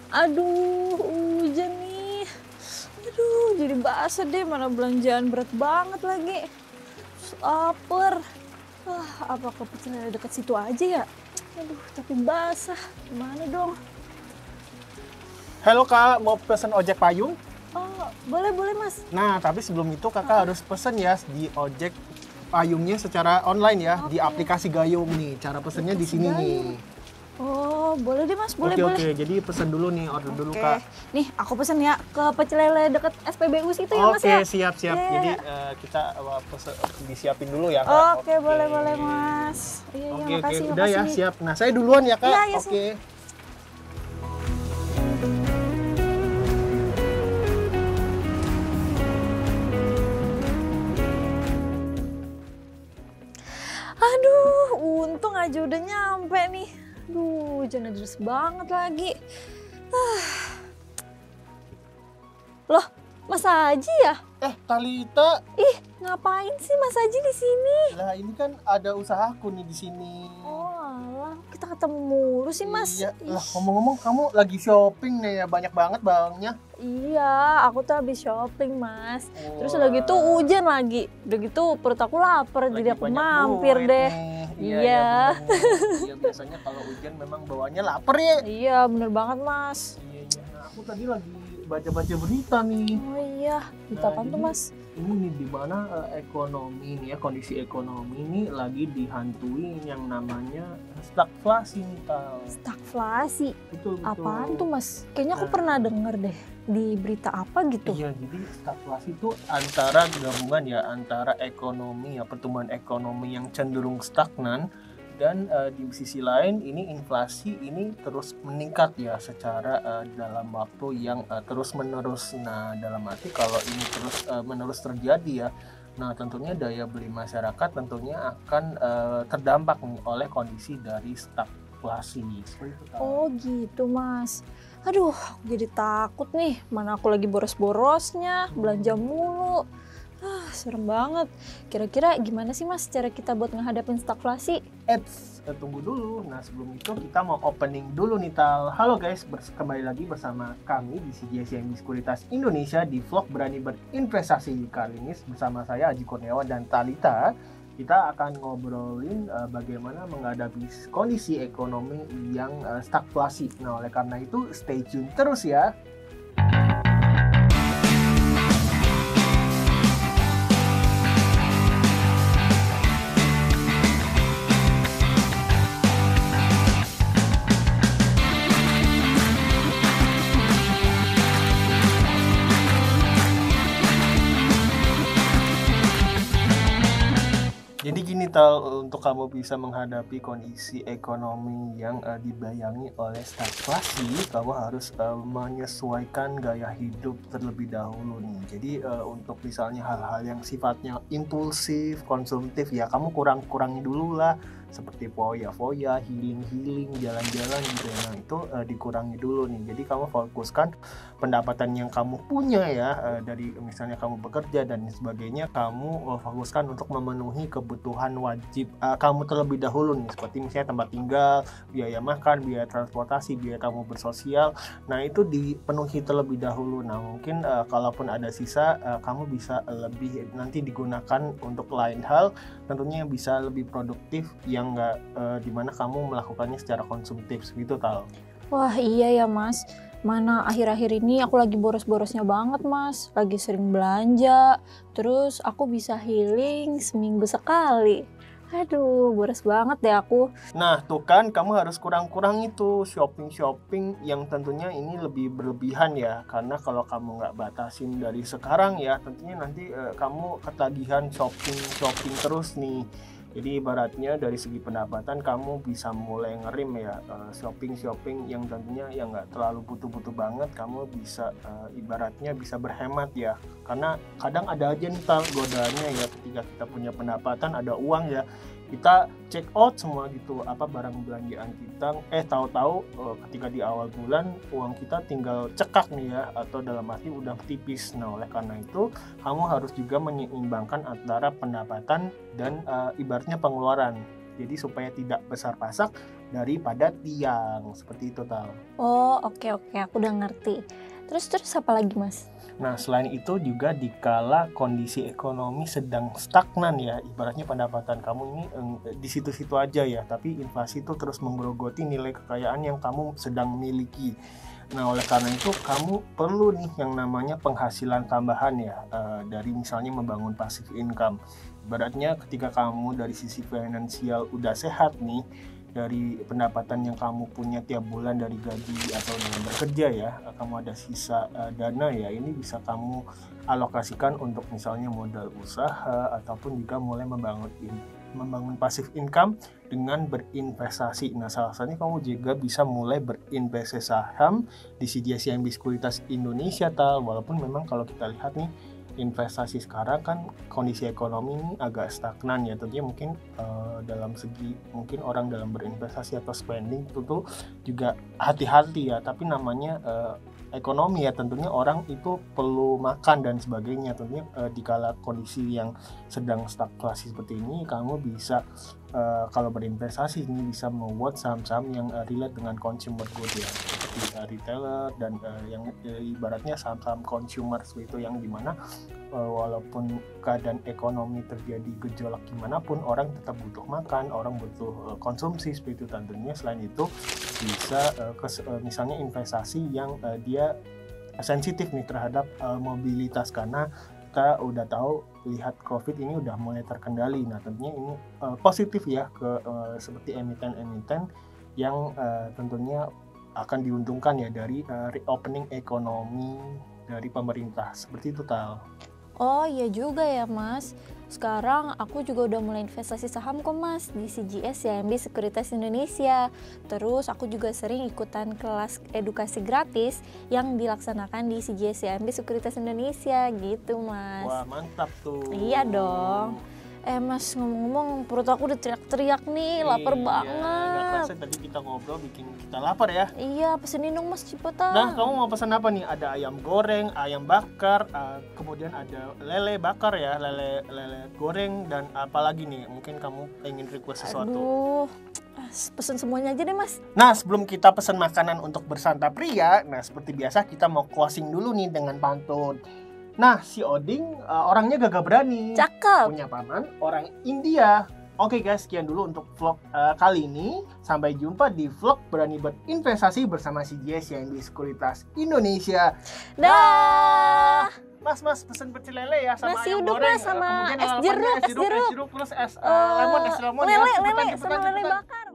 Aduh, hujan nih. Aduh, jadi basah deh. Mana belanjaan berat banget lagi. Terus lapar. Apa ke pecel lele dekat situ aja ya? Aduh, tapi basah. Gimana dong? Halo Kak, mau pesen ojek payung? Oh, boleh Mas. Nah, tapi sebelum itu Kakak harus pesen ya di ojek payungnya secara online ya, di Oke. aplikasi Gayung nih. Cara pesennya di sini nih. Oh, boleh deh Mas, boleh. Oke, jadi pesen dulu nih, order dulu Oke. Kak. Nih, aku pesen ya ke pecel lele deket SPBU situ ya Mas ya? Siap. Iya. Jadi kita disiapin dulu ya Kak. Oke, boleh Mas. Iya, makasih. Udah ya, siap. Nah, saya duluan ya Kak. Iya, Oke. Aduh, untung aja udah nyampe nih. Aduh, hujannya deras banget lagi. Loh, Mas Haji ya? Talita, Ih, ngapain sih Mas Haji di sini? lah ini kan ada usahaku nih di sini. Oh, alah, kita ketemu mulu sih Mas. Iya, Ih, lah ngomong-ngomong kamu lagi shopping nih ya, banyak banget barangnya. iya, aku tuh habis shopping Mas. Terus udah gitu hujan lagi. Udah gitu perut aku lapar, jadi aku banyak mampir duit deh. nih. Iya. bener. Iya, biasanya kalau hujan memang bawaannya lapar ya. Iya, bener banget Mas. Iya. Nah, aku tadi lagi baca-baca berita nih. Oh iya, kita Nah, apaan tuh jadi Mas? Ini nih di mana ekonomi nih ya, kondisi ekonomi ini lagi dihantui yang namanya stagflasi nih Tal. Stagflasi. Betul. Apaan tuh Mas? Kayaknya aku Nah. pernah denger deh di berita apa gitu. Iya, jadi stagflasi itu antara gabungan ya antara ekonomi ya, pertumbuhan ekonomi yang cenderung stagnan dan di sisi lain ini inflasi ini terus meningkat ya secara dalam waktu yang terus menerus. Nah, dalam arti kalau ini terus menerus terjadi ya, nah tentunya daya beli masyarakat tentunya akan terdampak nih oleh kondisi dari stagflasi seperti itu. Oh gitu Mas. Aduh, aku jadi takut nih. Mana aku lagi boros-borosnya, belanja mulu. Serem banget. Kira-kira gimana sih Mas cara kita buat ngehadapin stagflasi? Tunggu dulu. Nah, sebelum itu kita mau opening dulu nih Tal. Halo guys, kembali lagi bersama kami di CGSIMB Sekuritas Indonesia di vlog Berani Berinvestasi kali ini bersama saya Aji Kurniawan dan Talita. Kita akan ngobrolin bagaimana menghadapi kondisi ekonomi yang stagflasi. Nah, oleh karena itu stay tune terus ya. Jadi gini Tal, untuk kamu bisa menghadapi kondisi ekonomi yang dibayangi oleh stagflasi, kamu harus menyesuaikan gaya hidup terlebih dahulu nih. Jadi untuk misalnya hal-hal yang sifatnya impulsif, konsumtif ya kamu kurangi dulu lah. Seperti foya-foya, healing-healing, jalan-jalan gitu ya. Nah itu dikurangi dulu nih. Jadi kamu fokuskan pendapatan yang kamu punya ya, dari misalnya kamu bekerja dan sebagainya, kamu fokuskan untuk memenuhi kebutuhan wajib kamu terlebih dahulu nih, seperti misalnya tempat tinggal, biaya makan, biaya transportasi, biaya kamu bersosial. Nah itu dipenuhi terlebih dahulu. Nah mungkin kalaupun ada sisa, kamu bisa lebih nanti digunakan untuk lain hal, tentunya yang bisa lebih produktif, yang nggak dimana kamu melakukannya secara konsumtif gitu Tal. Wah iya ya Mas. Mana akhir-akhir ini aku lagi boros-borosnya banget Mas. Lagi sering belanja. Terus aku bisa healing seminggu sekali. Aduh, boros banget deh aku. Nah, tuh kan kamu harus kurang-kurang itu shopping-shopping yang tentunya ini lebih berlebihan ya. Karena kalau kamu nggak batasin dari sekarang ya, tentunya nanti kamu ketagihan shopping terus nih. Jadi ibaratnya dari segi pendapatan kamu bisa mulai ngerem ya, shopping yang tentunya yang nggak terlalu butuh-butuh banget, kamu bisa ibaratnya bisa berhemat ya. Karena kadang ada aja nih godaannya ya, ketika kita punya pendapatan ada uang ya, kita check out semua gitu apa barang belanjaan kita, tahu-tahu ketika di awal bulan uang kita tinggal cekak nih ya, atau dalam arti udah tipis. Nah oleh karena itu kamu harus juga menyeimbangkan antara pendapatan dan ibaratnya pengeluaran. Jadi supaya tidak besar pasak daripada tiang. Seperti itu, Tal. Oh, oke, aku udah ngerti. Terus apa lagi, Mas? Nah, selain itu juga dikala kondisi ekonomi sedang stagnan ya, ibaratnya pendapatan kamu ini di situ-situ aja ya, tapi inflasi itu terus menggerogoti nilai kekayaan yang kamu sedang miliki. Nah, oleh karena itu kamu perlu nih yang namanya penghasilan tambahan ya, dari misalnya membangun passive income. Ibaratnya ketika kamu dari sisi finansial udah sehat nih, dari pendapatan yang kamu punya tiap bulan dari gaji atau dengan bekerja ya, kamu ada sisa dana ya, ini bisa kamu alokasikan untuk misalnya modal usaha ataupun juga mulai membangun passive income dengan berinvestasi. Nah, salah satunya kamu juga bisa mulai berinvestasi saham di CGS-CIMB Sekuritas Indonesia, Tal. Walaupun memang kalau kita lihat nih, investasi sekarang kan kondisi ekonomi ini agak stagnan ya, tentunya mungkin dalam segi mungkin orang dalam berinvestasi atau spending itu tuh juga hati-hati ya, tapi namanya ekonomi ya, tentunya orang itu perlu makan dan sebagainya. Tentunya dikala kondisi yang sedang stagflasi seperti ini, kamu bisa kalau berinvestasi ini bisa membuat saham-saham yang relate dengan consumer good ya, seperti retailer dan yang ibaratnya saham-saham consumer seperti itu, yang dimana walaupun keadaan ekonomi terjadi gejolak gimana pun, orang tetap butuh makan, orang butuh konsumsi seperti itu. Tentunya selain itu bisa misalnya investasi yang dia sensitif nih terhadap mobilitas, karena kita udah tahu lihat COVID ini udah mulai terkendali. Nah, tentunya ini positif ya ke seperti emiten-emiten yang tentunya akan diuntungkan ya dari reopening ekonomi dari pemerintah. Seperti itu, Tal. Oh iya juga ya, Mas. Sekarang aku juga udah mulai investasi saham kok, Mas, di CGS-CIMB Sekuritas Indonesia. Terus aku juga sering ikutan kelas edukasi gratis yang dilaksanakan di CGS-CIMB Sekuritas Indonesia gitu, Mas. Wah, mantap tuh. Iya dong. Mas, ngomong-ngomong perut aku udah teriak-teriak nih, lapar banget. Gak kerasa tadi kita ngobrol bikin kita lapar ya. Iya, pesenin dong, Mas, cepetan. Nah, kamu mau pesan apa nih? Ada ayam goreng, ayam bakar, kemudian ada lele bakar ya, lele goreng, dan apa lagi nih? Mungkin kamu ingin request sesuatu. Aduh, pesen semuanya aja deh, Mas. Nah, sebelum kita pesan makanan untuk bersantap pria, nah seperti biasa kita mau closing dulu nih dengan pantun. Nah, si Oding orangnya gagah berani. Cakep. Punya paman orang India. Oke guys, sekian dulu untuk vlog kali ini. Sampai jumpa di vlog Berani Berinvestasi bersama CGS-CIMB Sekuritas Indonesia. Dah. Mas, pesen pecel lele ya sama nasi ayam uduk, goreng. Mas, sama Kemudian es lalapannya jeruk, es jeruk, terus es lemon lele ya. sama lele bakar.